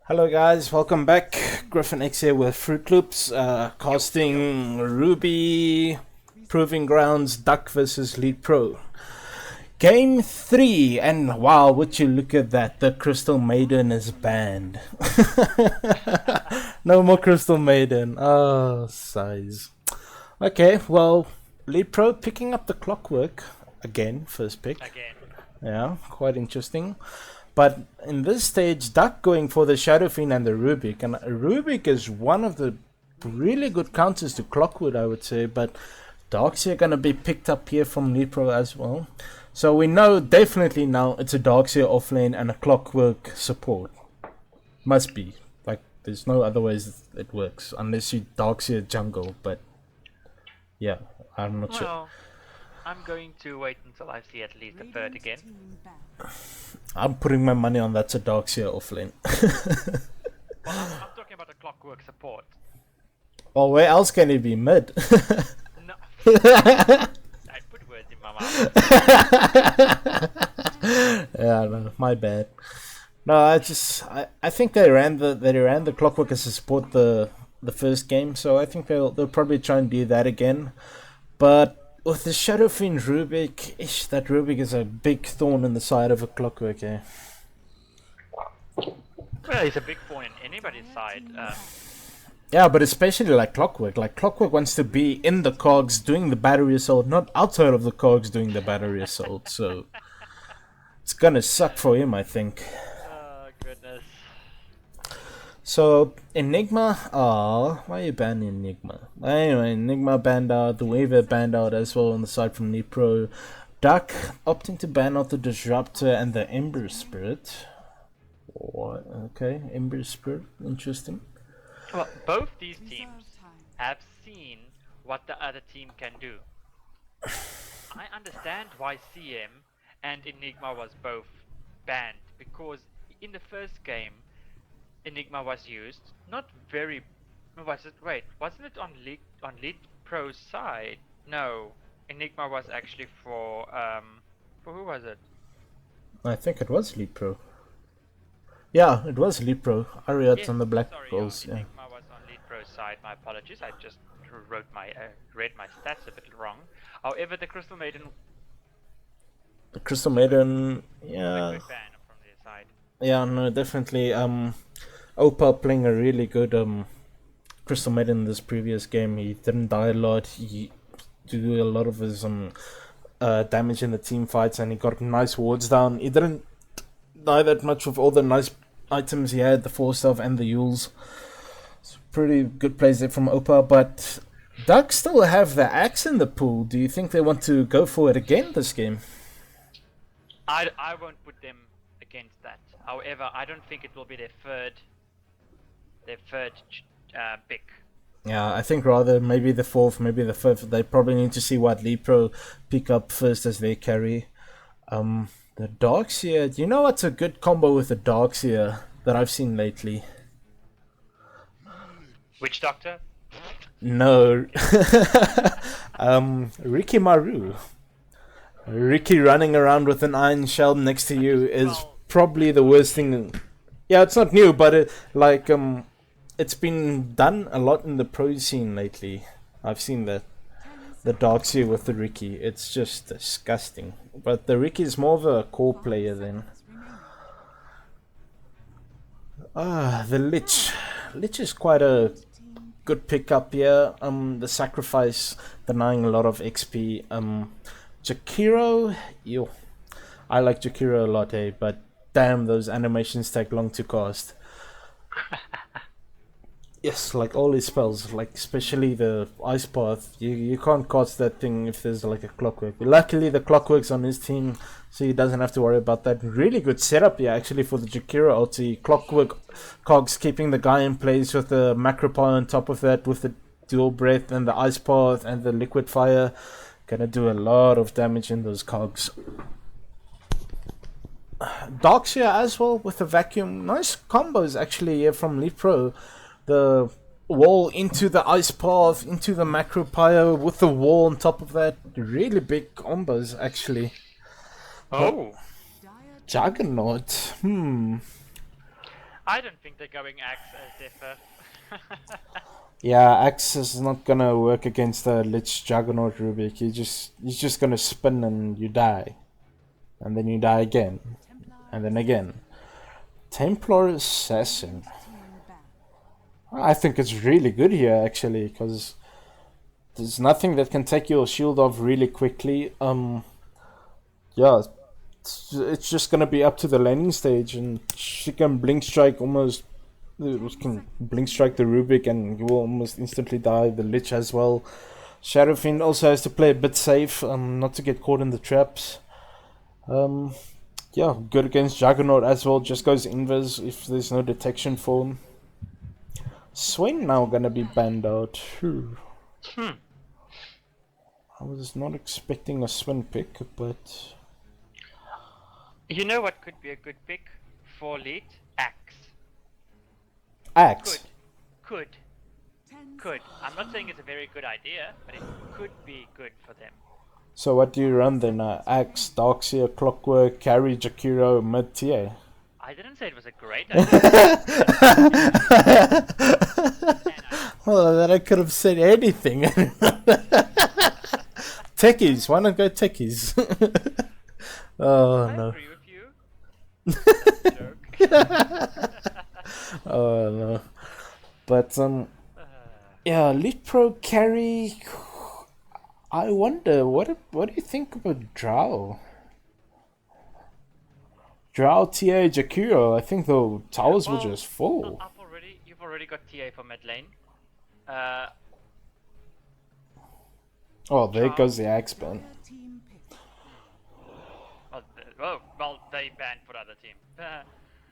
Hello guys, welcome back. Griffin X here with Fruit Loops, casting Ruby Proving Grounds Duck versus Lead Pro. Game 3, and wow, would you look at that, the Crystal Maiden is banned. No more Crystal Maiden. Oh, size. Okay, well, Lead Pro picking up the clockwork again, first pick. Yeah, quite interesting. But in this stage, Duck going for the Shadow Fiend and the Rubik. And Rubik is one of the really good counters to Clockwood, I would say. But Darkseer are going to be picked up here from Lepro as well. So we know definitely now it's a Darkseer offlane and a Clockwork support. Must be. Like, there's no other ways it works. Unless you Darkseer jungle. But yeah, I'm not sure. I'm going to wait until I see at least a third again. I'm putting my money on that's a Darkseer offlane. Well, I'm talking about a Clockwork support. Well, where else can it be? Mid? No. I put words in my mouth. Yeah, no, my bad. No, I think they ran the Clockwork as a support the first game, so I think they'll probably try and do that again. But with the Shadow Fiend Rubik, that Rubik is a big thorn in the side of a Clockwork, eh? Well, it's a big thorn in anybody's side. Yeah, but especially like Clockwork. Like, Clockwork wants to be in the cogs doing the battery assault, not outside of the cogs doing the battery assault, so it's gonna suck for him, I think. Oh, goodness. So, Enigma, why are you banning Enigma? Anyway, Enigma banned out, the Waver banned out as well on the side from Nepro. Duck opting to ban out the Disruptor and the Ember Spirit. What? Okay, Ember Spirit, interesting. Well, both these teams have seen what the other team can do. I understand why CM and Enigma was both banned, because in the first game, Enigma was used, not very. Was it? Wait, wasn't it on Lead Pro's side? No, Enigma was actually for who was it? I think it was Lead Pro. Yeah, it was Lead Pro. Ariat Yes, on the Black sorry, Balls. yeah, Yeah. Enigma was on Lead Pro's side. My apologies. I just read my stats a bit wrong. However, the Crystal Maiden. The Crystal Maiden, yeah. A quick ban from their side. Yeah, no, definitely. Opa playing a really good Crystal Maiden in this previous game. He didn't die a lot. He did a lot of his damage in the team fights, and he got nice wards down. He didn't die that much with all the nice items he had, the 4-star and the Yules. It's pretty good plays there from Opa, but Duck still have the axe in the pool. Do you think they want to go for it again this game? I won't put them against that. However, I don't think it will be their third pick. Yeah, I think rather maybe the fourth, maybe the fifth. They probably need to see what Lepro pick up first as they carry. The Darkseer. Do you know what's a good combo with the Darkseer that I've seen lately? Witch Doctor? No. Ricky Maru. Ricky running around with an iron shell next to you is probably the worst thing. Yeah, it's not new, but it's been done a lot in the pro scene lately. I've seen the Darkseer with the Ricky. It's just disgusting. But the Ricky is more of a core player then. The Lich. Lich is quite a good pickup here. The Sacrifice denying a lot of XP. Jakiro, yo, I like Jakiro a lot, but damn, those animations take long to cast. Yes, like all his spells, like especially the Ice Path, you can't cast that thing if there's like a Clockwork. Luckily, the Clockwork's on his team, so he doesn't have to worry about that. Really good setup here, actually, for the Jakiro ulti. Clockwork cogs keeping the guy in place with the Macro Power on top of that, with the Dual Breath and the Ice Path and the Liquid Fire. Gonna do a lot of damage in those cogs. Darkseer as well with the vacuum. Nice combos actually here from Lepro. The wall into the Ice Path, into the Macro Pyre with the wall on top of that. Really big combos actually. Oh! Juggernaut. I don't think they're going Axe as their first. Yeah, Axe is not gonna work against the Lich Juggernaut Rubik. He's just gonna spin and you die. And then you die again. And then again. Templar Assassin. I think it's really good here actually, because there's nothing that can take your shield off really quickly. Yeah, it's just gonna be up to the landing stage, and she can blink strike almost. Can blink strike the Rubik, and you will almost instantly die. The Lich as well. Shadow Fiend also has to play a bit safe, not to get caught in the traps. Yeah, good against Juggernaut as well. Just goes invis if there's no detection for him. Swain now gonna be banned out. I was not expecting a Swain pick, but You know what could be a good pick for lead? Axe. Axe. Could. I'm not saying it's a very good idea, but it could be good for them. So what do you run then? Axe, Darkseer, Clockwork, Carry, Jakiro, mid tier. I didn't say it was a great idea. Well, then I could have said anything. Techies, why not go techies? Oh I no. agree with you. That's a joke. Oh no. But yeah, Lead Pro carry. I wonder what do you think about Drow? Drow, TA, Jakiro. I think the towers will just fall. You've already got TA for mid lane. Oh, there goes the Axe ban. Well, they banned for the other team.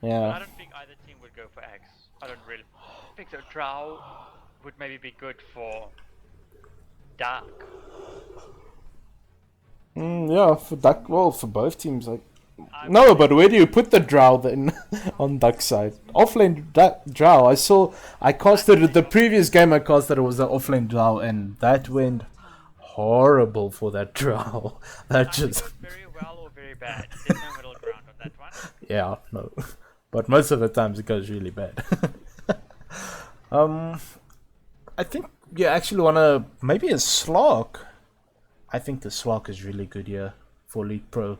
Yeah. I don't think either team would go for Axe. I don't really think so. Drow would maybe be good for Dark. Yeah, for Duck. Well, for both teams, like. No, but where do you put the Drow then on Duck side? Offlane Drow. I casted the previous game. I casted it was an offlane Drow, and that went horrible for that Drow. That just. Very well or very bad. There's no middle ground on that one. Yeah, no, but most of the times it goes really bad. I think you actually wanna maybe a Slark. I think the Slark is really good here for League Pro.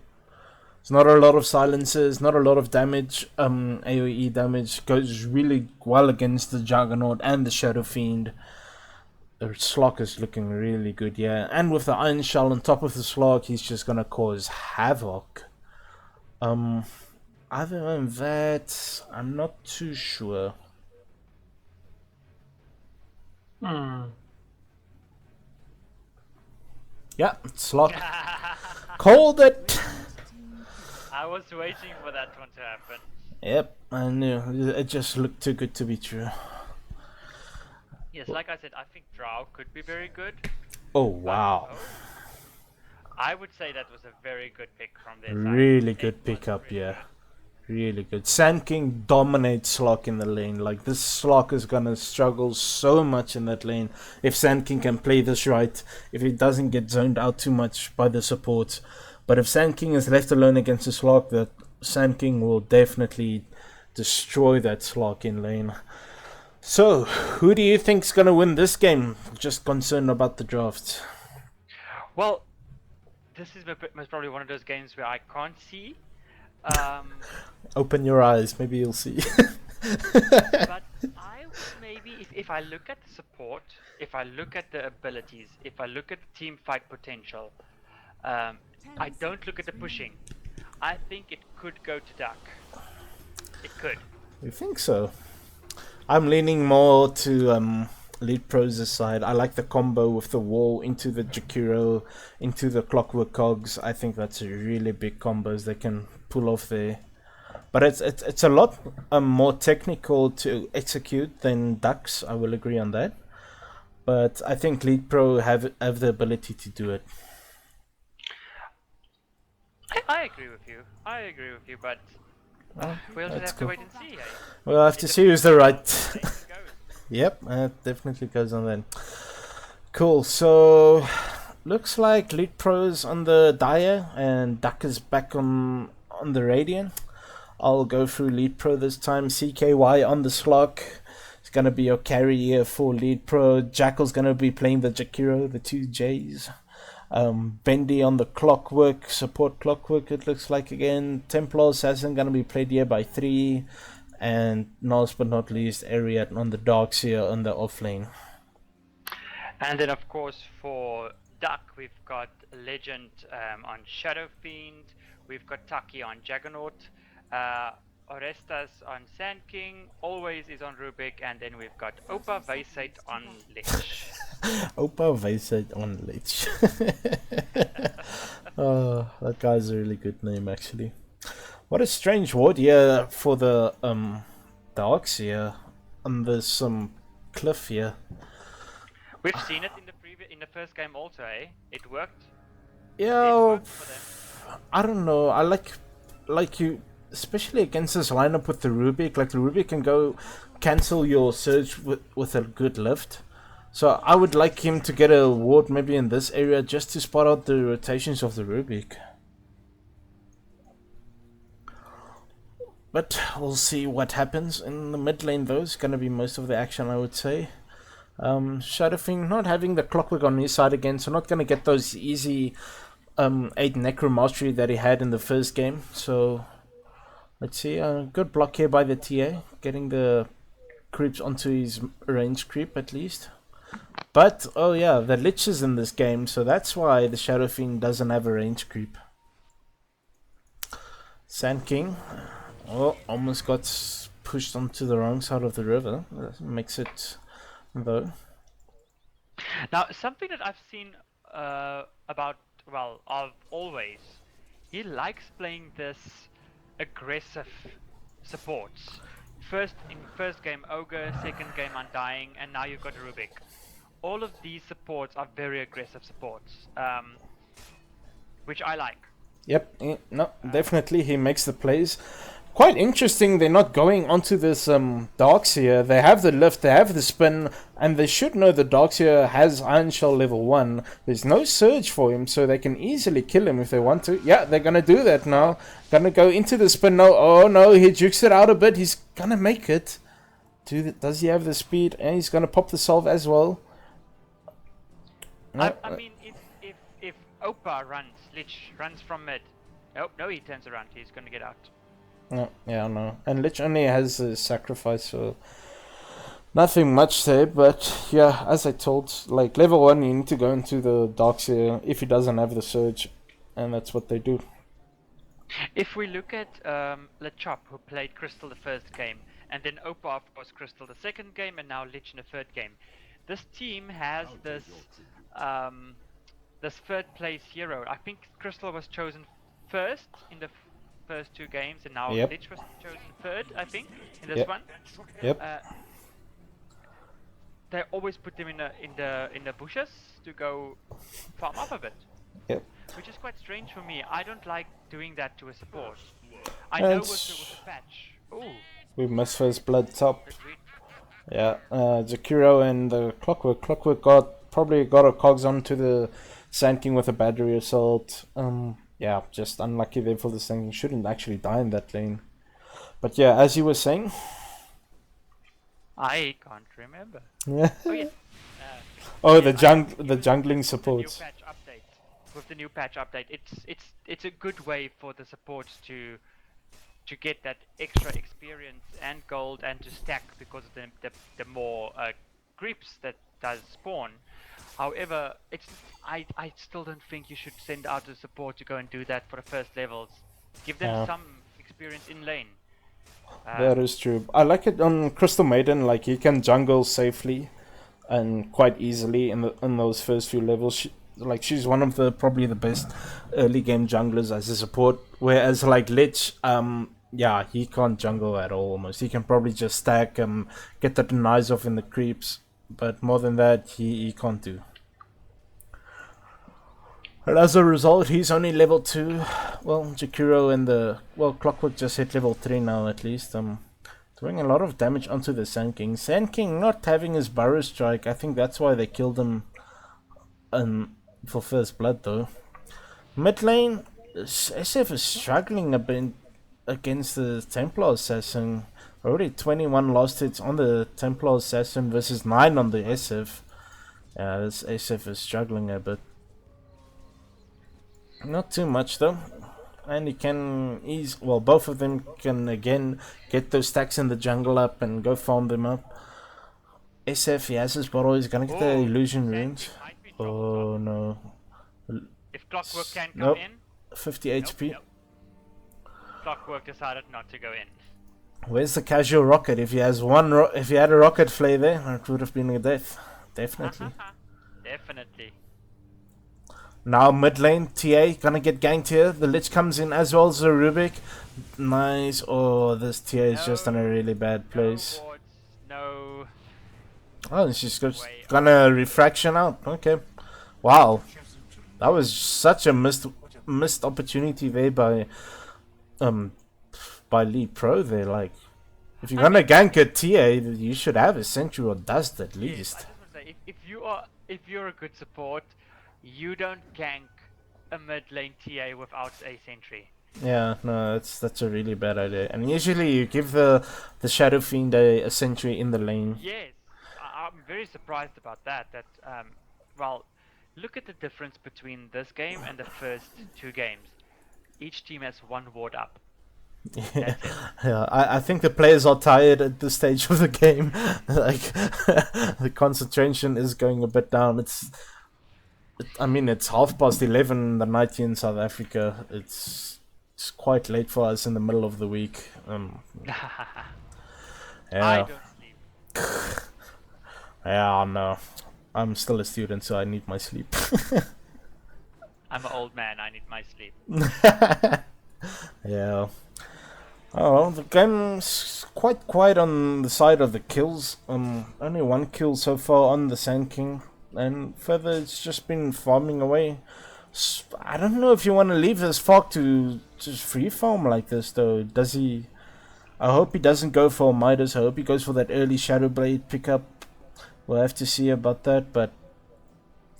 It's not a lot of silences, not a lot of damage. AoE damage goes really well against the Juggernaut and the Shadow Fiend. The Slark is looking really good, yeah. And with the Iron Shell on top of the Slark, he's just gonna cause havoc. Other than that, I'm not too sure. Yeah, Slark. Called it! I was waiting for that one to happen. Yep, I knew. It just looked too good to be true. Yes, like I said, I think Drow could be very good. Oh, wow. I would say that was a very good pick from their side. Really good pickup, yeah. Really good. Sand King dominates Slark in the lane. Like, this Slark is gonna struggle so much in that lane if Sand King can play this right, if he doesn't get zoned out too much by the support. But if Sand King is left alone against the Slark, that Sand King will definitely destroy that Slark in lane. So, who do you think's gonna win this game? Just concerned about the draft. Well, this is most probably one of those games where I can't see. Open your eyes, maybe you'll see. But I would maybe, if I look at the support, if I look at the abilities, if I look at the team fight potential, I don't look at the pushing. I think it could go to Duck. It could. You think so? I'm leaning more to Lead Pro's side. I like the combo with the wall into the Jakiro, into the Clockwork Cogs. I think that's a really big combos they can pull off there. But it's a lot more technical to execute than Ducks. I will agree on that. But I think Lead Pro have the ability to do it. I agree with you. But we'll just have to wait and see. We'll have to see who's the right. Yep, that definitely goes on then. Cool, so looks like Lead Pro's on the Dire and Duck is back on the Radiant. I'll go through Lead Pro this time. CKY on the slot. It's going to be your carry here for Lead Pro. Jackal's going to be playing the Jakiro, the 2 Js. Bendy on the Clockwork, support Clockwork it looks like again. Templar Assassin going to be played here by 3. And last but not least, Ariat on the Dark Seer on the offlane. And then of course for DUC we've got Legend on Shadow Fiend, we've got Taki on Juggernaut, Orestas on Sand King, Always is on Rubik, and then we've got Opa Vaysate on Lich. Opa Vaysate on Lich. Oh, that guy's a really good name actually. What a strange ward here for the Darks here on this cliff here. We've seen it in the first game also, eh? It worked. Yeah, It worked for them. I don't know. I like you, especially against this lineup with the Rubik. Like the Rubik can go cancel your surge with a good lift. So I would like him to get a ward maybe in this area just to spot out the rotations of the Rubik. But we'll see what happens in the mid lane though. It's going to be most of the action, I would say. Shadowfiend not having the Clockwork on his side again, so not going to get those easy 8 Necro Mastery that he had in the first game. So let's see, a good block here by the TA, getting the creeps onto his range creep at least. But oh yeah, the Lich is in this game, so that's why the Shadowfiend doesn't have a range creep. Sand King, oh, almost got pushed onto the wrong side of the river. That makes it though. Now, something that I've seen about, well, of Always, he likes playing this aggressive supports. First game Ogre, second game Undying, and now you've got Rubik. All of these supports are very aggressive supports, which I like. Yep, no, definitely he makes the plays. Quite interesting, they're not going onto this Darkseer. They have the lift, they have the spin, and they should know the Darkseer has Iron Shell level 1. There's no surge for him, so they can easily kill him if they want to. Yeah, they're gonna do that now. Gonna go into the spin. No, oh no, he jukes it out a bit. He's gonna make it. Does he have the speed? And he's gonna pop the salve as well. No. I mean, if Opa runs, Lich runs from mid. Oh, no, he turns around. He's gonna get out. No, yeah, no. And Lich only has a sacrifice, so nothing much there. But yeah, as I told, like level 1, you need to go into the Darkseer if he doesn't have the surge, and that's what they do. If we look at Lechop, who played Crystal the first game, and then Opa, of course, Crystal the second game, and now Lich in the third game. This team has this this third place hero. I think Crystal was chosen first in the first 2 games, and now Lich was chosen third, I think, in this one. Yep. They always put them in the bushes to go farm up a bit. Yep. Which is quite strange for me. I don't like doing that to a support. I know with the patch. Ooh. We missed first blood top. Yeah, Jakiro and the Clockwork. Clockwork probably got a cogs onto the Sand King with a battery assault. Yeah, just unlucky there for the Sand King. Shouldn't actually die in that lane. But yeah, as you were saying. I can't remember. Yeah. Oh, yes. The jungling supports. With the new patch update, it's a good way for the supports to get that extra experience and gold and to stack because of the more creeps that does spawn. However, I still don't think you should send out a support to go and do that for the first levels. Give them some experience in lane. That is true. I like it on Crystal Maiden, like he can jungle safely and quite easily in those first few levels. She's one of probably the best early game junglers as a support. Whereas like Lich, yeah, he can't jungle at all almost. He can probably just stack, get the denies off in the creeps, but more than that, he can't do. And as a result, he's only level 2. Well, Jakiro and Clockwork just hit level 3 now at least. Doing a lot of damage onto the Sand King. Sand King not having his Burrow Strike. I think that's why they killed him for first blood though. Mid lane, SF is struggling a bit against the Templar Assassin. Already 21 lost hits on the Templar Assassin versus 9 on the SF. Yeah, this SF is struggling a bit. Not too much though. And he can ease, well, both of them can again get those stacks in the jungle up and go farm them up. SF, he has his bottle, he's gonna get the illusion runes. Oh no. If Clockwork can come Nope. in, 50 HP. nope. Clockwork decided not to go in. Where's the casual rocket? If he has if he had a rocket flare there, it would have been a death. Definitely. Definitely. Now mid lane, TA gonna get ganked here. The Lich comes in as well as the Rubik. Nice. Oh, this TA is just in a really bad place. No wards, no. Oh, she's gonna refraction out. Okay. Wow. That was such a missed opportunity there by Lee Pro there. Like, if you're gonna gank a TA, you should have a sentry or dust at least. Yes, I just want to say, if you're a good support, you don't gank a mid lane TA without a sentry. Yeah, no, that's a really bad idea. And usually you give the Shadow Fiend a sentry in the lane. Yes, I'm very surprised about that. Well, look at the difference between this game and the first 2 games. Each team has 1 ward up. Yeah, yeah. I think the players are tired at this stage of the game. Like, the concentration is going a bit down. I mean, it's 11:30 in the night here in South Africa. It's quite late for us in the middle of the week. I Yeah. don't sleep. Yeah, no. I'm still a student, so I need my sleep. I'm an old man, I need my sleep. Yeah. Oh, well, the game's quite quiet on the side of the kills. Only 1 kill so far on the Sand King. And further, it's just been farming away. I don't know if you want to leave this Fog to just free farm like this, though. Does he? I hope he doesn't go for Midas. I hope he goes for that early Shadow Blade pickup. We'll have to see about that, but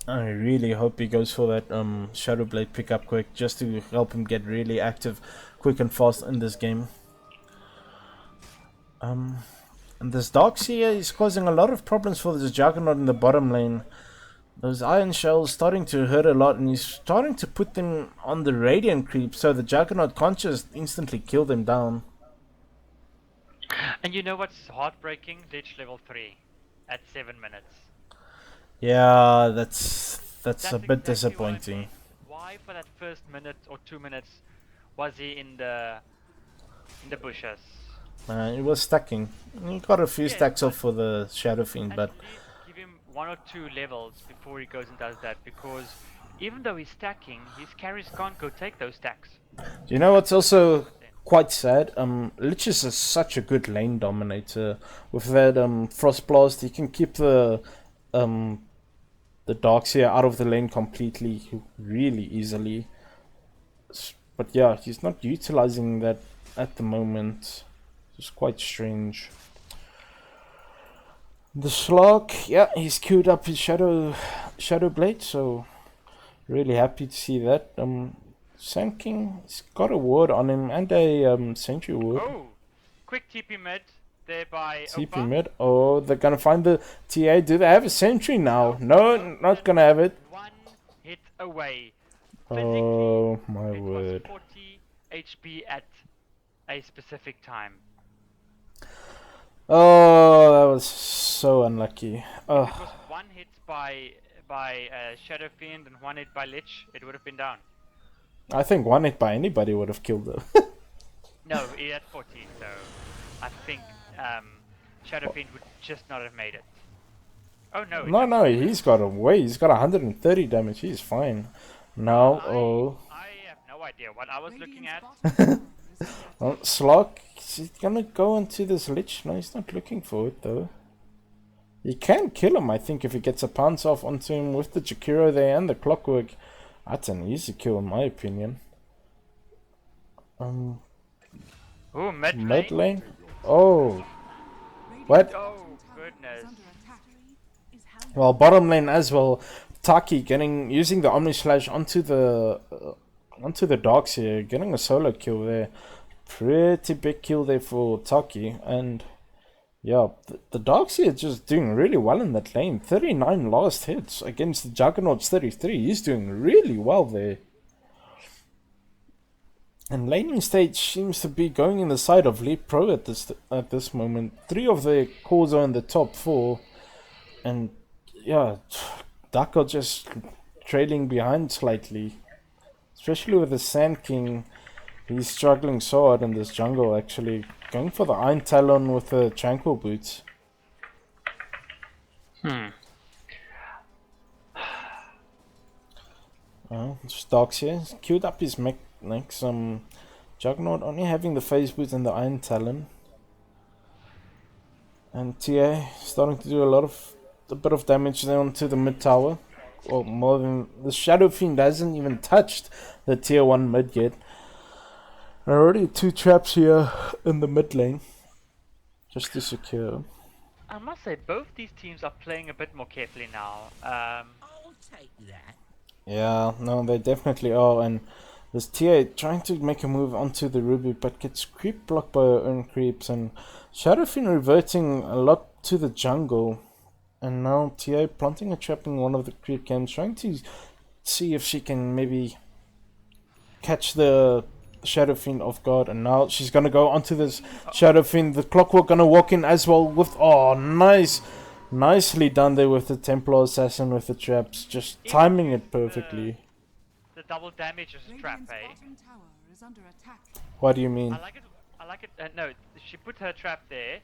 I really hope he goes for that Shadow Blade pickup quick, just to help him get really active, quick and fast in this game. And this Darkseer is causing a lot of problems for this Juggernaut in the bottom lane. Those Iron Shells starting to hurt a lot, and he's starting to put them on the Radiant creep, so the Juggernaut can't just instantly kill them down. And you know what's heartbreaking? Lich level 3 at 7 minutes. Yeah, that's a bit exactly disappointing. what I mean. Why for that first minute or 2 minutes was he in the bushes? He was stacking. He got a few Yes, stacks off for the Shadow Fiend, And but at least give him 1 or 2 levels before he goes and does that, because even though he's stacking, his carries can't go take those stacks. do you know what's also quite sad? Lich is such a good lane dominator. With that Frost Blast, he can keep the Darkseer out of the lane completely, really easily. But yeah, he's not utilizing that at the moment. It's quite strange. The Slug, yeah, he's queued up his Shadow Blade, so really happy to see that. Sand King's got a ward on him and a sentry ward. Oh, quick TP mid there by TP Opa. mid. Oh, they're gonna find the TA. Do they have a sentry now? No, not gonna have it. 1 hit away. Oh my It word. was 40 HP at a specific time. Oh, that was so unlucky. If Oh, it was 1 hit by Shadow Fiend and 1 hit by Lich, it would have been down. I think 1 hit by anybody would have killed her. No, he had 40, so I think Shadow Fiend would just not have made it. Oh no. No, he's got a way. He's got 130 damage. He's fine. Now, oh. I have no idea what I was looking at. Well, Slog, is he gonna go into this Lich? No, he's not looking for it though. He can kill him, I think, if he gets a pounce off onto him with the Jakiro there and the Clockwork. That's an easy kill in my opinion. Ooh, mid Mid lane. lane? Oh. What? Oh goodness. Well, bottom lane as well. Taki using the Omni Slash onto the Darkseer, getting a solo kill there. Pretty big kill there for Taki, and yeah, the Darks here just doing really well in that lane. 39 last hits against the Juggernaut's 33. He's doing really well there. And laning stage seems to be going in the side of Leap Pro at this moment. 3 of their cores are in the top 4, and yeah, Duck are just trailing behind slightly, especially with the Sand King. He's struggling so hard in this jungle, actually. Going for the Iron Talon with the Tranquil Boots. Starks here. He's queued up his mech next. Juggernaut only having the Phase Boots and the Iron Talon. And TA starting to do a bit of damage there onto the mid tower. Well, more than the Shadow Fiend hasn't even touched the tier 1 mid yet. And already 2 traps here in the mid lane, just to secure. I must say, both these teams are playing a bit more carefully now. I'll take that. Yeah, no, they definitely are. And this TA trying to make a move onto the Ruby, but gets creep blocked by her own creeps. And Shadowfiend reverting a lot to the jungle. And now TA planting a trap in one of the creep camps, trying to see if she can maybe catch the Shadow Fiend off guard, and now she's gonna go onto this Shadow Fiend. The Clockwork gonna walk in as well with nicely done there with the Templar Assassin with the traps, just timing it perfectly. The double damage is a trap, eh? What do you mean? I like it. No, she put her trap there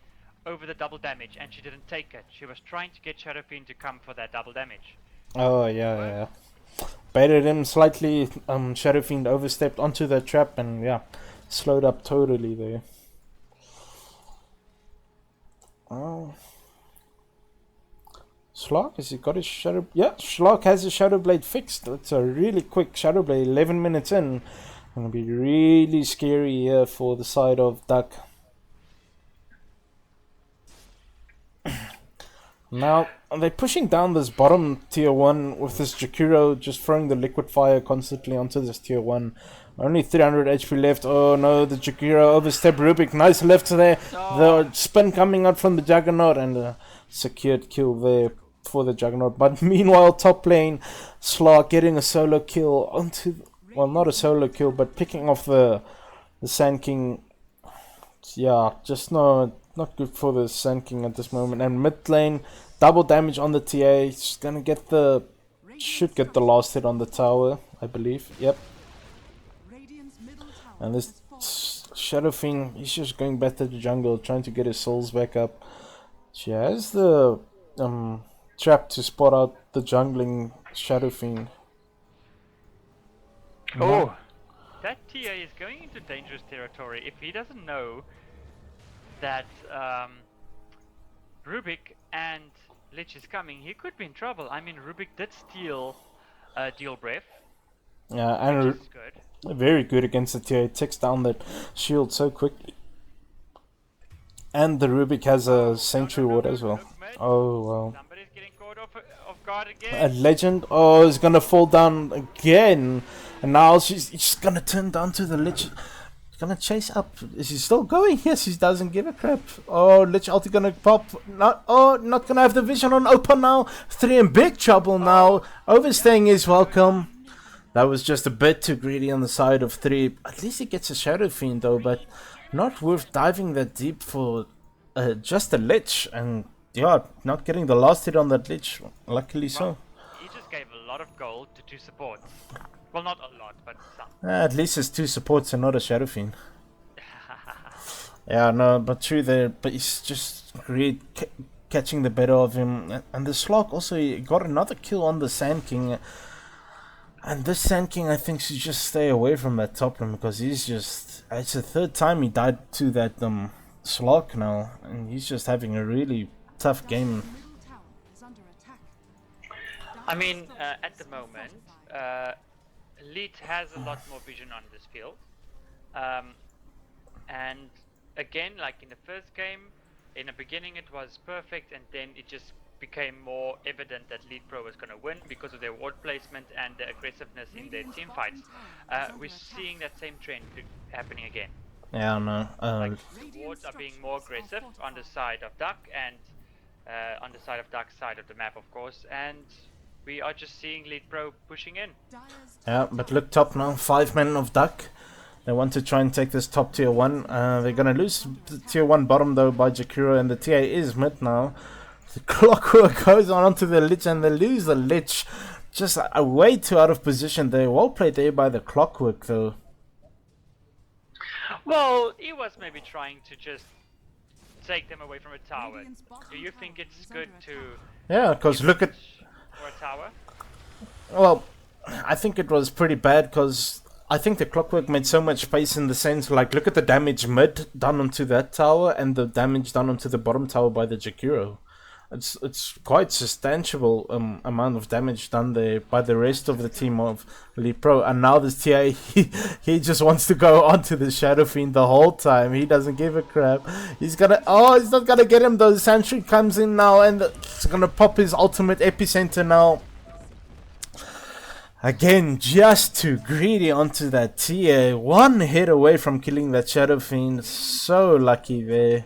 over the double damage, and she didn't take it. She was trying to get Shadow Fiend to come for that double damage. Oh yeah. Baited him slightly. Shadow Fiend overstepped onto the trap and yeah, slowed up totally there. Oh, Schlark, has he got his Shadow? Yeah, Schlark has his Shadow Blade fixed. It's a really quick Shadow Blade, 11 minutes in. Gonna be really scary here for the side of Duck. Now, they're pushing down this bottom tier 1 with this Jakiro just throwing the liquid fire constantly onto this tier 1. Only 300 HP left. Oh no, the Jakiro overstepped Rubik. Nice left there. Oh. The spin coming out from the Juggernaut and a secured kill there for the Juggernaut. But meanwhile, top lane, Slark getting a solo kill onto... Well, not a solo kill, but picking off the Sand King. Yeah, just not good for the Sand King at this moment. And mid lane, double damage on the TA. He's gonna get the... Should get the last hit on the tower, I believe. Yep. And this Shadow Fiend, he's just going back to the jungle, trying to get his souls back up. She has the trap to spot out the jungling Shadow Fiend. Oh! That TA is going into dangerous territory. If he doesn't know that Rubik and Lich is coming, he could be in trouble. I mean, Rubik did steal Deal Breath. Yeah, and which is good. Very good against the TA. It takes down that shield so quickly. And the Rubik has a Sanctuary Ward as well. Oh, wow. Somebody's getting caught off guard again. A Legend, oh, is gonna fall down again. And now she's gonna turn down to the Lich. Gonna chase up. Is he still going? Yes, he doesn't give a crap. Oh, Lich ulti gonna pop. Not gonna have the vision on open now. 3 in big trouble now. Overstaying is welcome. That was just a bit too greedy on the side of 3. At least he gets a Shadow Fiend though, but not worth diving that deep for just a Lich. And yeah, not getting the last hit on that Lich. Luckily so. He just gave a lot of gold to 2 supports. Well, not a lot, but some. At least it's 2 supports and not a Shadow Fiend. Yeah, no, but true there. But he's just great catching the better of him. And the Slog also he got another kill on the Sand King. And this Sand King, I think, should just stay away from that top lane because he's just... It's the 3rd time he died to that Slog now. And he's just having a really tough game. I mean, at the moment... Elite has a lot more vision on this field, and again, like in the first game, in the beginning it was perfect, and then it just became more evident that Elite Pro was going to win because of their ward placement and the aggressiveness in their team fights. We're seeing that same trend happening again. Yeah, no. Like wards are being more aggressive on the side of Duck and on the side of Duck's side of the map, of course, and we are just seeing Lead Pro pushing in. Yeah, but look top now. 5 men of Duck. They want to try and take this top tier 1. They're gonna lose the tier 1 bottom though by Jakiro, and the TA is mid now. The Clockwork goes on onto the Lich, and they lose the Lich. Just way too out of position there. Well played there by the Clockwork though. Well, he was maybe trying to just take them away from a tower. Do you think it's good to... Yeah, because look at... For a tower? Well, I think it was pretty bad because I think the Clockwork made so much space in the sense, like, look at the damage mid done onto that tower and the damage done onto the bottom tower by the Jakiro. It's quite substantial amount of damage done there by the rest of the team of Lead Pro, and now this TA he just wants to go onto the Shadow Fiend the whole time. He doesn't give a crap. He's not gonna get him though. Sentry comes in now and it's gonna pop his ultimate epicenter now. Again, just too greedy onto that TA. 1 hit away from killing that Shadow Fiend. So lucky there.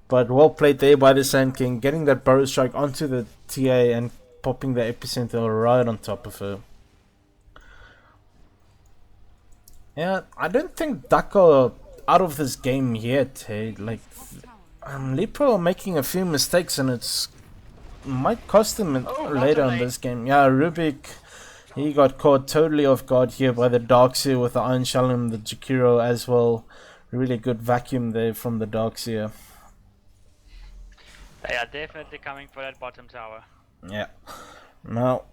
But well played there by the Sand King, getting that Burrow Strike onto the TA and popping the epicenter right on top of her. Yeah, I don't think Duck are out of this game yet. Hey, like, Lead Pro are making a few mistakes, and it's might cost them later on this game. Yeah, Rubik, he got caught totally off guard here by the Darkseer with the Iron Shell and the Jakiro as well. Really good vacuum there from the Darkseer. They are definitely coming for that bottom tower. Yeah. Now,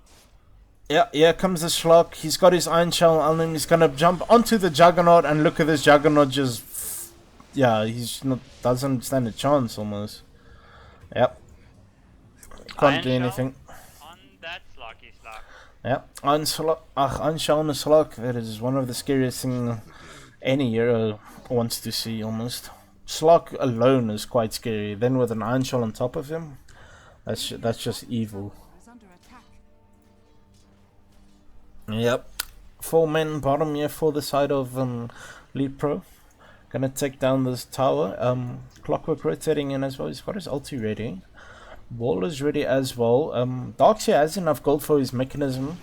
yeah, here comes the Schlock. He's got his Iron Shell on him. He's gonna jump onto the Juggernaut, and look at this Juggernaut just... Yeah, doesn't stand a chance almost. Yep. Can't do anything. On that Slocky Slock. Yep. Iron Shell on the Schlock. That is one of the scariest things any hero wants to see almost. Slock alone is quite scary. Then with an Iron Shell on top of him, that's just evil. Yep. 4 men bottom here for the side of Lead Pro. Gonna take down this tower. Clockwork rotating in as well. He's got his ulti ready. Wall is ready as well. Darkseer has enough gold for his mechanism.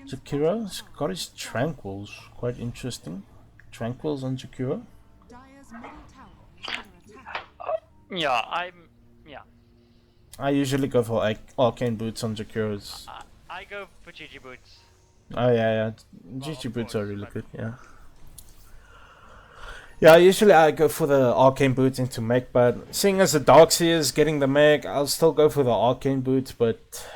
Jakiro's got his tranquils. Quite interesting. Tranquils on Jakiro. Yeah, I usually go for arcane boots on Jakiro's. I go for GG boots. Oh yeah. GG boots are really good, yeah. Yeah, usually I go for the arcane boots into mech, but seeing as the Darkseer is getting the mech, I'll still go for the arcane boots, but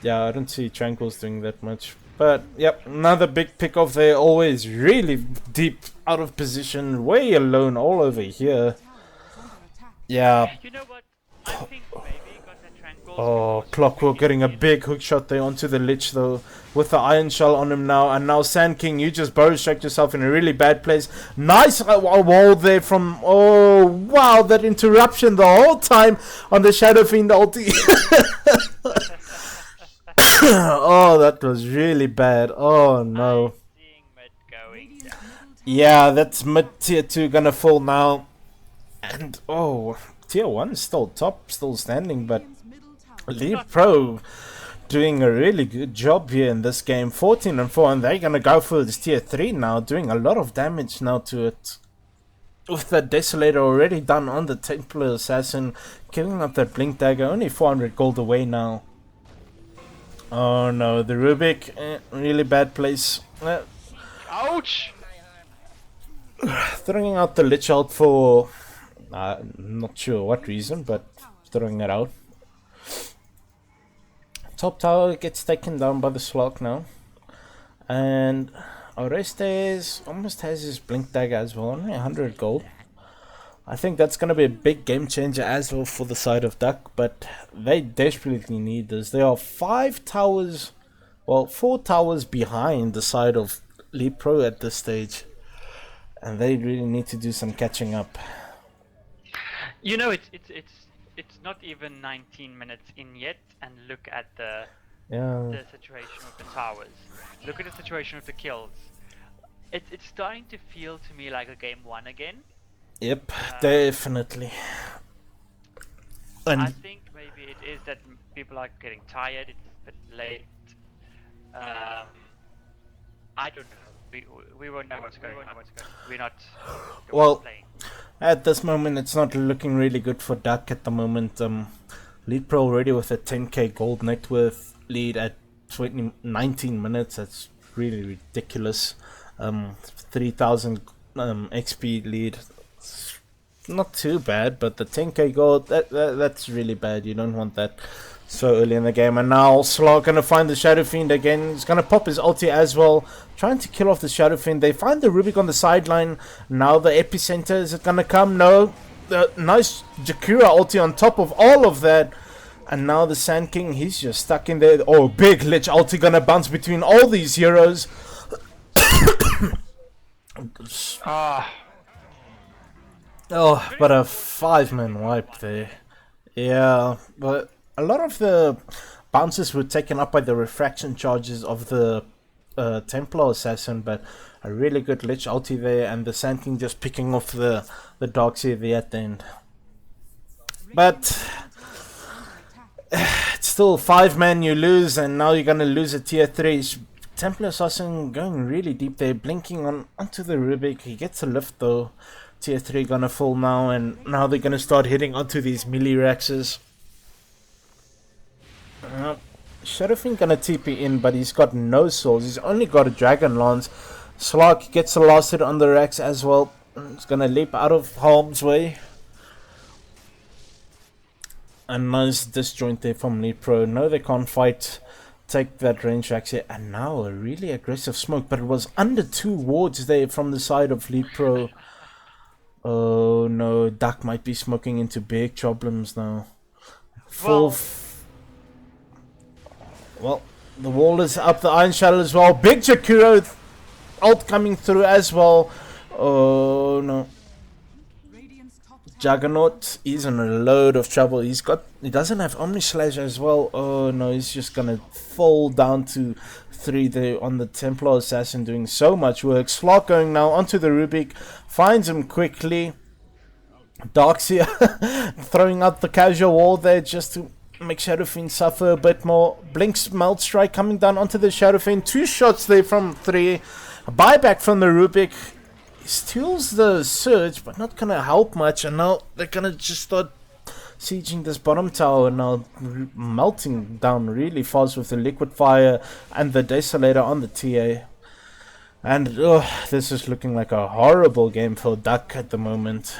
yeah, I don't see Tranquils doing that much. But yep, another big pick off there, always really deep out of position, way alone all over here. Yeah. You know what? I think maybe got the Tranquils. Oh, Clockwork getting a big hook shot there onto the Lich though, with the Iron Shell on him now. And now Sand King, you just burrow strike yourself in a really bad place. Nice wall there from, oh wow, that interruption the whole time on the Shadow Fiend ulti. Oh, that was really bad. Oh no. Yeah, that's mid tier 2 gonna fall now. And oh, tier 1 still top, still standing, but Lead Pro doing a really good job here in this game. 14-4, and they're gonna go for this tier 3 now, doing a lot of damage now to it. With the Desolator already done on the Templar Assassin, killing up that Blink Dagger, only 400 gold away now. Oh no, the Rubik, really bad place. Ouch! Throwing out the Lich Ult for... not sure what reason, but throwing it out. Top tower gets taken down by the Slug now. And Orestes almost has his Blink Dagger as well, only 100 gold. I think that's going to be a big game changer as well for the side of Duck, but they desperately need this. There are 5 towers, well, 4 towers behind the side of Lead Pro at this stage. And they really need to do some catching up. You know, it's not even 19 minutes in yet, and look at the situation with the towers. Look at the situation with the kills. it's starting to feel to me like a game 1 again. Yep, definitely. I And think maybe it is that people are getting tired. It's a bit late. I don't know. We won't know what's going on. We're not the ones well, playing. at this moment, it's not looking really good for Duck at the moment. Lead Pro already with a 10k gold net worth lead at 19 minutes. That's really ridiculous. 3,000 XP lead. It's not too bad, but the 10k gold, that's really bad. You don't want that so early in the game. And now Slog gonna find the Shadow Fiend again. He's gonna pop his ulti as well, trying to kill off the Shadow Fiend. They find the Rubik on the sideline. Now the epicenter, is it gonna come? No. The nice Jakura ulti on top of all of that. And now the Sand King, he's just stuck in there. Oh, big Lich ulti gonna bounce between all these heroes. Oh, but a 5-man wipe there. Yeah, but a lot of the bounces were taken up by the refraction charges of the Templar Assassin, but a really good Lich ulti there, and the Sand King just picking off the Dark Seer there at the end. But it's still 5-man you lose, and now you're gonna lose a tier 3. Templar Assassin going really deep there, blinking onto the Rubik. He gets a lift though. Tier 3 gonna fall now, and now they're gonna start hitting onto these melee Raxes. Shadowfiend gonna TP in, but he's got no souls. He's only got a Dragon Lance. Slark gets the last hit on the Rax as well. He's gonna leap out of harm's way. A nice disjoint there from Lead Pro. No, they can't fight. Take that range Rax here. And now a really aggressive smoke, but it was under 2 wards there from the side of Lead Pro. Oh no, Duck might be smoking into big problems now. Well, the wall is up, the Iron Shuttle as well. Big Jakuro ult coming through as well. Oh no. Juggernaut, he's in a load of trouble. He doesn't have Omni Slash as well. Oh no, he's just gonna fall down to 3 there on the Templar Assassin, doing so much work. Slark going now onto the Rubik, finds him quickly. Darkseer throwing out the casual wall there just to make Shadowfiend suffer a bit more. Blink's Melt Strike coming down onto the Shadowfiend. 2 shots there from 3. A buyback from the Rubik. He steals the Surge, but not gonna help much. And now they're gonna just start sieging this bottom tower, now melting down really fast with the Liquid Fire and the Desolator on the TA. And this is looking like a horrible game for Duck at the moment.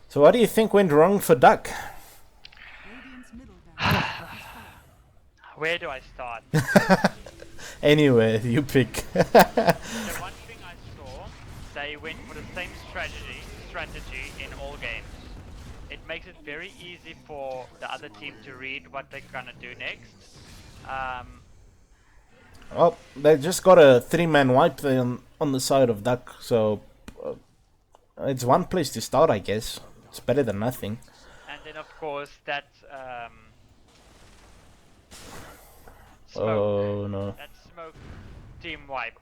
So what do you think went wrong for Duck? Where do I start? Anywhere, you pick. The one thing I saw, they went for the same strategy in all games. It makes it very easy for the other team to read what they're gonna do next. Well, they just got a 3-man wipe there on the side of Duck, so it's one place to start, I guess. It's better than nothing. And then of course that smoke. Oh no. That smoke team wipe.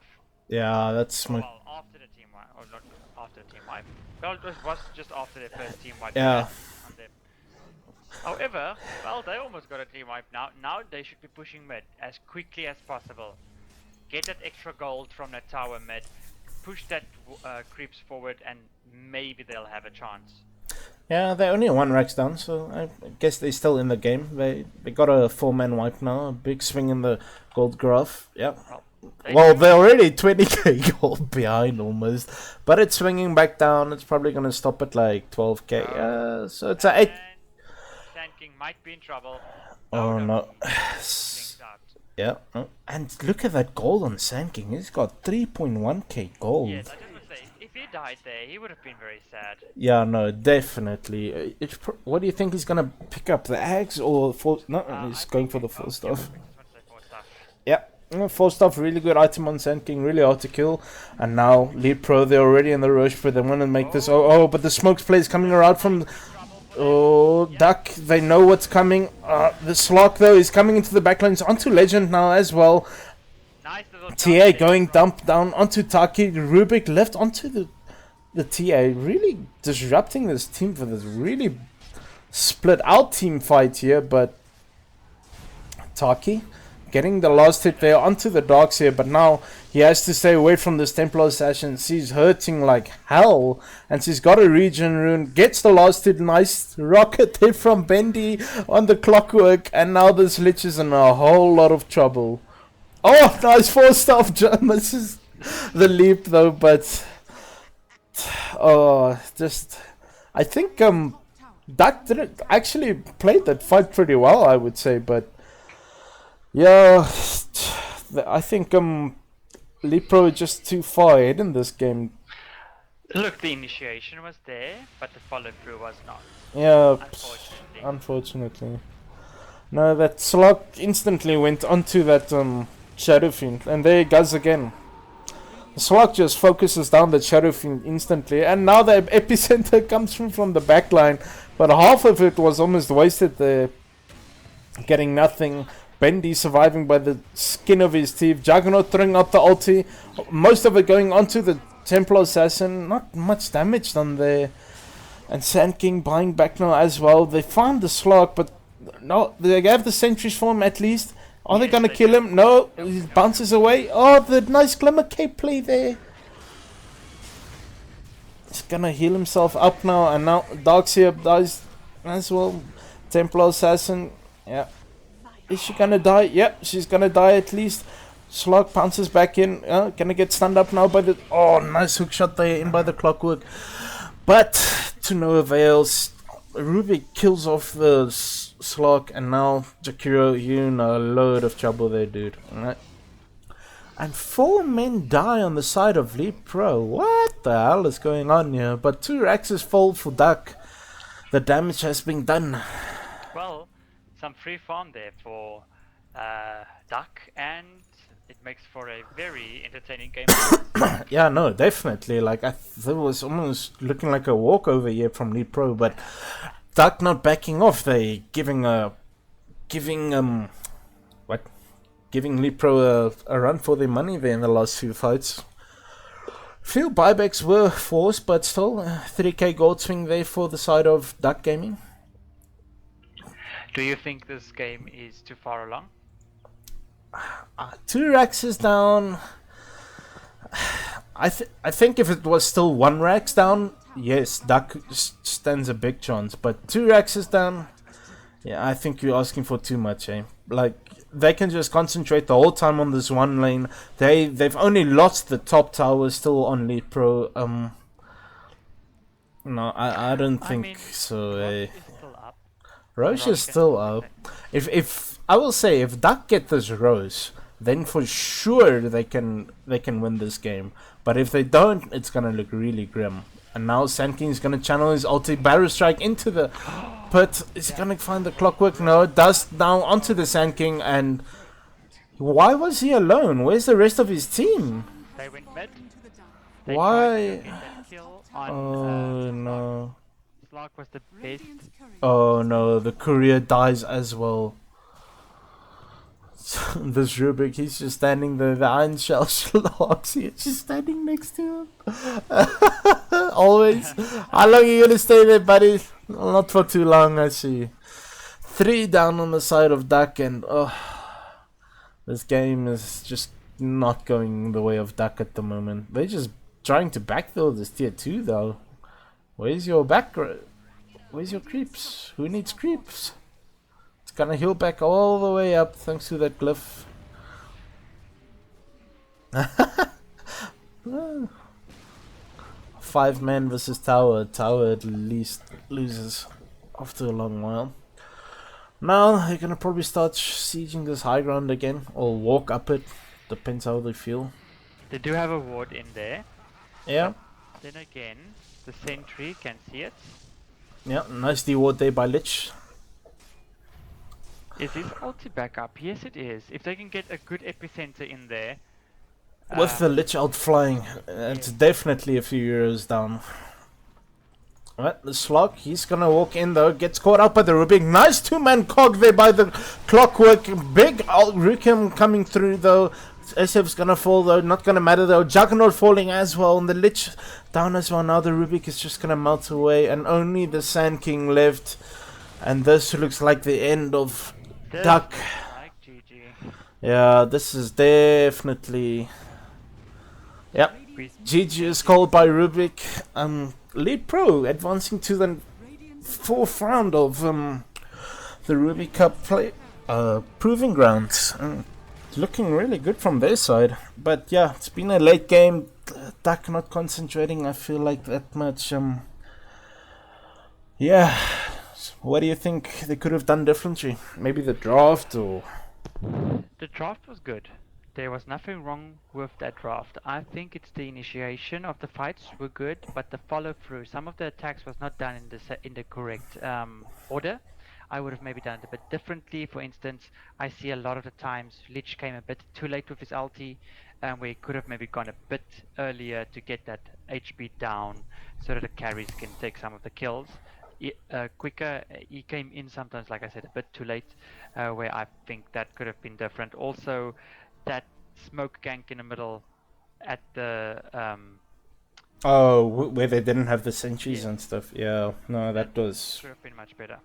Yeah, that's smoke. Well, after the team wipe, or not after the team wipe. Well, it was just after their first team wipe. Yeah. On them. However, well, they almost got a team wipe now. Now they should be pushing mid as quickly as possible. Get that extra gold from that tower mid. Push that creeps forward, and maybe they'll have a chance. Yeah, they're only 1 Rax down, so I guess they're still in the game. They got a 4-man wipe now, a big swing in the gold graph. Yeah. Well, they're already 20k gold behind almost, but it's swinging back down. It's probably gonna stop at like 12k. So it's a 8. Sand King might be in trouble. Oh no. Blink's out. Yeah. Oh. And look at that gold on Sand King. He's got 3.1k gold. Yes, I just want to say, if he died there, he would have been very sad. Yeah, no, definitely. What do you think he's gonna pick up, the axe or full? No, he's going for the full stuff. Yeah, full stuff. Really good item on Sand King. Really hard to kill. And now Lead Pro, they're already in the rush, but they want to make this. Oh, but the smoke play is coming around from. Oh, Duck, they know what's coming. The Slark though is coming into the backlines onto Legend now as well. Nice little TA going dump down onto Taki. Rubik left onto the TA, really disrupting this team for this really split out team fight here, but Taki getting the last hit there onto the Darks here, but now he has to stay away from this Templar Assassin. She's hurting like hell, and she's got a regen rune, gets the last hit, nice rocket hit from Bendy on the Clockwork, and now this Lich is in a whole lot of trouble. Oh, nice 4-star misses the leap though, but I think Duck didn't actually played that fight pretty well, I would say, but yeah, I think Lepro is just too far ahead in this game. Look, the initiation was there, but the follow through was not. Yeah, Unfortunately. unfortunately. No, that Slug instantly went onto that Shadow Fiend, and there he goes again. The Slug just focuses down the Shadow Fiend instantly, and now the epicenter comes from the back line, but half of it was almost wasted there, getting nothing. Bendy surviving by the skin of his teeth. Juggernaut throwing out the ulti, most of it going onto the Templar Assassin. Not much damage done there. And Sand King buying back now as well. They found the Slug, but no, they have the sentries for him at least. Are they gonna kill him? No, he bounces away. Oh, the nice Glimmer Cape play there. He's gonna heal himself up now, and now Darkseer dies as well. Templar Assassin, yeah. Is she gonna die? Yep, she's gonna die at least. Slug bounces back in. Gonna get stunned up now by the... Oh, nice hook shot there in by the Clockwork. But to no avail. Rubik kills off the Slug, and now Jakiro, you in a load of trouble there, dude. Alright. And 4 men die on the side of Leap Pro. What the hell is going on here? But 2 Raxes fall for Duck. The damage has been done. Well, some free farm there for Duck, and it makes for a very entertaining game. Yeah, no, definitely. Like, it was almost looking like a walkover here from Lead Pro, but Duck not backing off. They giving Lead Pro a run for their money there in the last 2 fights. Few buybacks were forced, but still 3k gold swing there for the side of Duck Gaming. Do you think this game is too far along? 2 Raxes down. I think if it was still 1 Rax down, yes, Duck stands a big chance. But 2 Raxes down, yeah, I think you're asking for too much, eh? Like, they can just concentrate the whole time on this one lane. They've only lost the top tower still on Lead Pro. No, I don't think so, eh? Rose is still up. If I will say, if Duck get this Rose, then for sure they can win this game. But if they don't, it's gonna look really grim. And now Sand King's gonna channel his ulti Barrow Strike into the pit. Is he gonna find the Clockwork? No, Dust now onto the Sand King, and why was he alone? Where's the rest of his team? They went mid. Why? On, oh no. Slug was the best. Oh no, the courier dies as well. This Rubik, he's just standing there, the Iron Shell Slugs, he's just standing next to him. Always. How long are you gonna stay there, buddy? Well, not for too long, I see. 3 down on the side of Duck, and this game is just not going the way of Duck at the moment. They're just trying to backfill this tier 2 though. Where's your Where's your creeps? Who needs creeps? It's gonna heal back all the way up thanks to that glyph. 5 men versus tower. Tower at least loses after a long while. Now they're gonna probably start sieging this high ground again, or walk up it. Depends how they feel. They do have a ward in there. Yeah. Then again, the sentry can see it. Yeah, nice D-ward there by Lich. Is his ulti back up? Yes, it is. If they can get a good epicenter in there. With the Lich out flying, it's definitely a few euros down. Alright, the Slug, he's gonna walk in though, gets caught up by the Rubik. Nice 2-man cog there by the Clockwork. Big Rukim coming through though. SF's gonna fall though, not gonna matter though. Juggernaut falling as well, and the Lich down as well. Now the Rubik is just gonna melt away, and only the Sand King left. And this looks like the end of Duck. Like GG. Yeah, this is definitely... Yep. GG is called by Rubik. Lead Pro advancing to the 4th round of the Rubik Cup proving grounds. Looking really good from their side. But yeah, it's been a late game. Duck not concentrating, I feel like, that much. Yeah. What do you think they could have done differently? Maybe the draft or... The draft was good. There was nothing wrong with that draft. I think it's the initiation of the fights were good, but the follow through, some of the attacks was not done in the correct order. I would have maybe done it a bit differently. For instance, I see a lot of the times Lich came a bit too late with his ulti, and we could have maybe gone a bit earlier to get that HP down so that the carries can take some of the kills. Quicker. He came in sometimes, like I said, a bit too late, where I think that could have been different. Also, that smoke gank in the middle at the where they didn't have the sentries and stuff. Yeah, no, that was... could have been much better.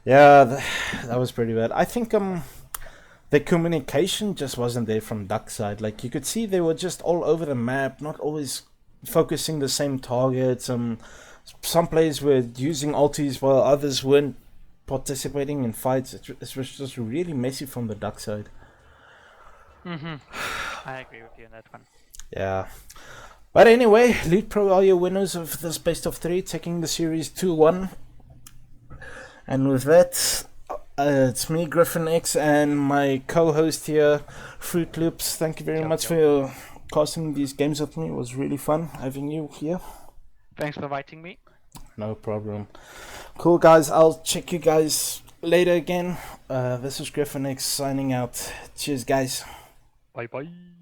Yeah, that was pretty bad. I think the communication just wasn't there from Duck side. Like, you could see they were just all over the map, not always focusing the same targets. Some players were using ultis while others weren't participating in fights. It was just really messy from the Duck side. I agree with you on that one. Yeah. But anyway, Lead Pro are your winners of this best of 3, taking the series 2-1. And with that, it's me, Griffin X, and my co-host here, Fruit Loops. Thank you very much for your casting these games with me. It was really fun having you here. Thanks for inviting me. No problem. Cool, guys. I'll check you guys later again. This is Griffin X signing out. Cheers, guys. Bye bye.